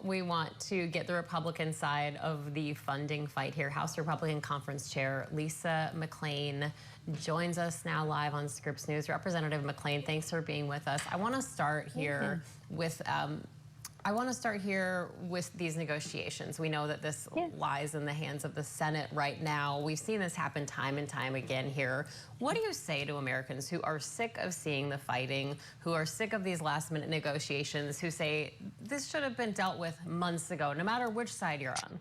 we want to get the Republican side of the funding fight here. House Republican Conference Chair Lisa McClain joins us now live on Scripps News. Representative McClain, thanks for being with us. I want to start here with these negotiations. We know that this lies in the hands of the Senate right now. We've seen this happen time and time again here. What do you say to Americans who are sick of seeing the fighting, who are sick of these last-minute negotiations, who say this should have been dealt with months ago, no matter which side you're on?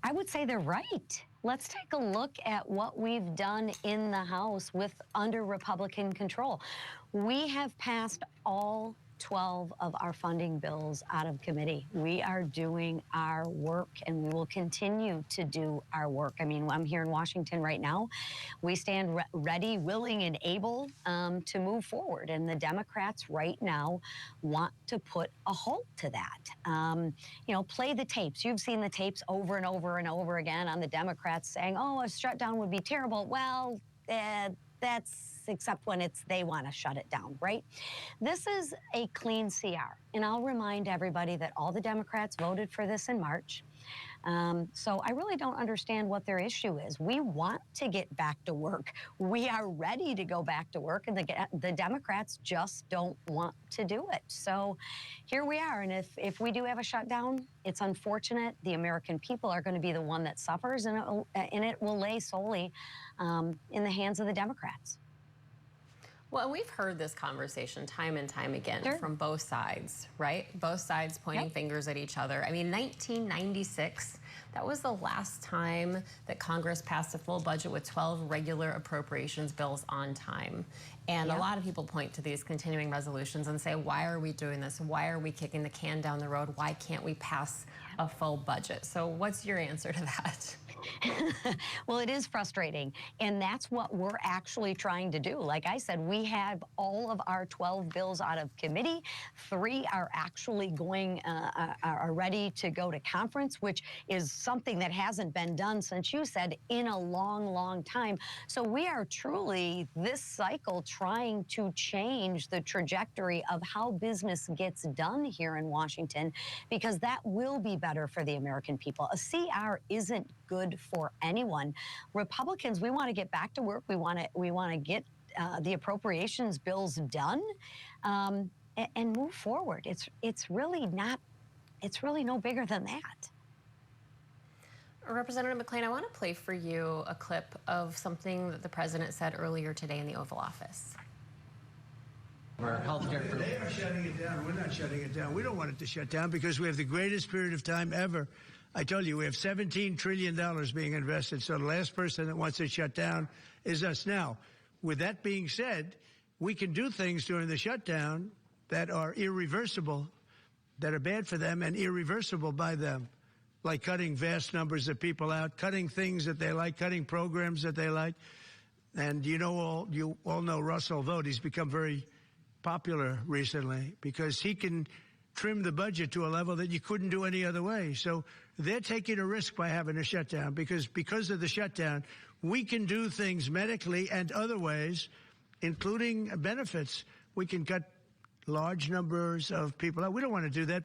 I would say they're right. Let's take a look at what we've done in the House under Republican control. We have passed all 12 of our funding bills out of committee. We are doing our work, and we will continue to do our work. I mean, I'm here in Washington right now. We stand ready, willing, and able to move forward. And the Democrats right now want to put a halt to that. Play the tapes. You've seen the tapes over and over and over again on the Democrats saying, oh, a shutdown would be terrible. Well, that's except when they want to shut it down, right? This is a clean CR. And I'll remind everybody that all the Democrats voted for this in March. So I really don't understand what their issue is. We want to get back to work. We are ready to go back to work, and the Democrats just don't want to do it. So here we are, and if we do have a shutdown, it's unfortunate. The American people are going to be the one that suffers, and it will lay solely in the hands of the Democrats. Well, we've heard this conversation time and time again from both sides, right? Both sides pointing fingers at each other. I mean, 1996, that was the last time that Congress passed a full budget with 12 regular appropriations bills on time. And a lot of people point to these continuing resolutions and say, why are we doing this? Why are we kicking the can down the road? Why can't we pass a full budget? So what's your answer to that? Well, it is frustrating, and that's what we're actually trying to do. Like I said, we have all of our 12 bills out of committee. 3 are actually are ready to go to conference, which is something that hasn't been done, since you said, in a long, long time. So we are truly, this cycle, trying to change the trajectory of how business gets done here in Washington, because that will be better for the American people. A CR isn't good for anyone. Republicans, we want to get back to work. We want to get the appropriations bills done and move forward. It's really no bigger than that. Representative McClain, I want to play for you a clip of something that the president said earlier today in the Oval Office. They are shutting it down. We're not shutting it down. We don't want it to shut down because we have the greatest period of time ever. I told you, we have $17 trillion being invested, so the last person that wants it shut down is us. Now, with that being said, we can do things during the shutdown that are irreversible, that are bad for them and irreversible by them, like cutting vast numbers of people out, cutting things that they like, cutting programs that they like. And you all know Russell Vought. He's become very popular recently because he can trim the budget to a level that you couldn't do any other way. So they're taking a risk by having a shutdown because of the shutdown, we can do things medically and other ways, including benefits. We can cut large numbers of people out. We don't want to do that.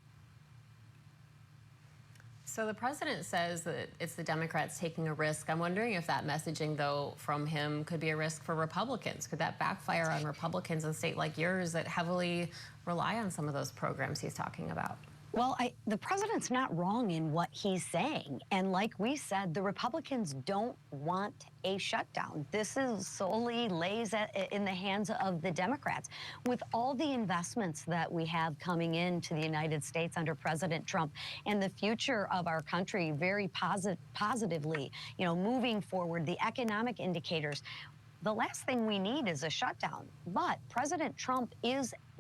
So the president says that it's the Democrats taking a risk. I'm wondering if that messaging, though, from him could be a risk for Republicans. Could that backfire on Republicans in a state like yours that heavily rely on some of those programs he's talking about? Well, the president's not wrong in what he's saying. And like we said, the Republicans don't want a shutdown. This is solely lays in the hands of the Democrats. With all the investments that we have coming into the United States under President Trump and the future of our country very positively, moving forward, the economic indicators, the last thing we need is a shutdown. But President Trump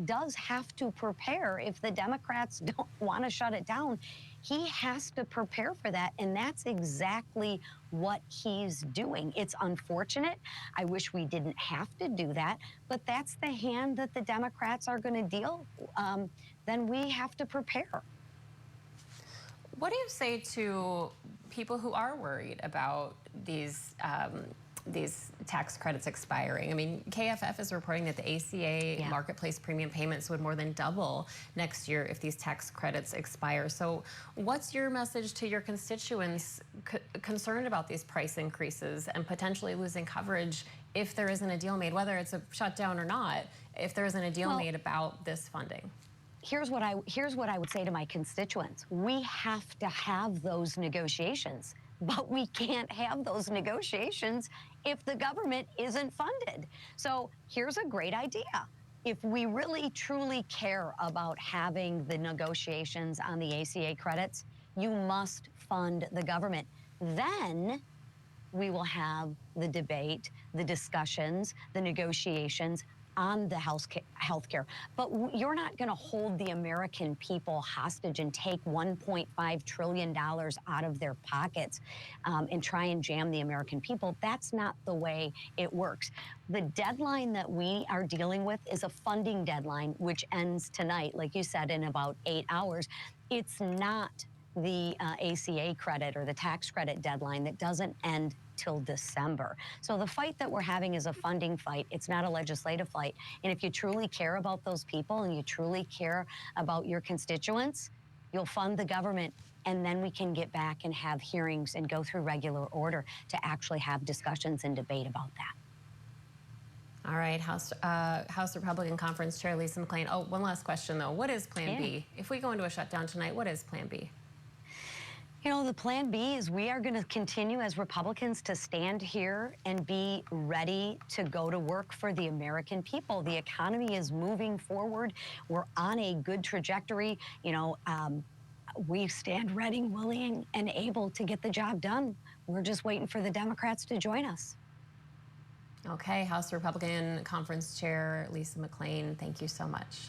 does have to prepare if the Democrats don't want to shut it down. He has to prepare for that, and that's exactly what he's doing. It's unfortunate. I wish we didn't have to do that, but that's the hand that the Democrats are going to deal. Then we have to prepare. What do you say to people who are worried about these these tax credits expiring. I mean, KFF is reporting that the ACA marketplace premium payments would more than double next year if these tax credits expire. So what's your message to your constituents concerned about these price increases and potentially losing coverage if there isn't a deal made, whether it's a shutdown or not, if there isn't a deal made about this funding? Here's what I would say to my constituents. We have to have those negotiations, but we can't have those negotiations if the government isn't funded. So here's a great idea. If we really truly care about having the negotiations on the ACA credits, you must fund the government. Then we will have the debate, the discussions, the negotiations on the health care. But you're not going to hold the American people hostage and take $1.5 trillion out of their pockets and try and jam the American people. That's not the way it works. The deadline that we are dealing with is a funding deadline, which ends tonight, like you said, in about 8 hours. It's not the ACA credit or the tax credit deadline that doesn't end till December. So the fight that we're having is a funding fight. It's not a legislative fight. And if you truly care about those people and you truly care about your constituents, you'll fund the government, and then we can get back and have hearings and go through regular order to actually have discussions and debate about that. All right, House Republican Conference Chair Lisa McClain. Oh, one last question, though. What is Plan B? If we go into a shutdown tonight, what is Plan B? You know, the Plan B is we are going to continue as Republicans to stand here and be ready to go to work for the American people. The economy is moving forward. We're on a good trajectory. You know, we stand ready, willing, and able to get the job done. We're just waiting for the Democrats to join us. Okay, House Republican Conference Chair Lisa McClain, thank you so much.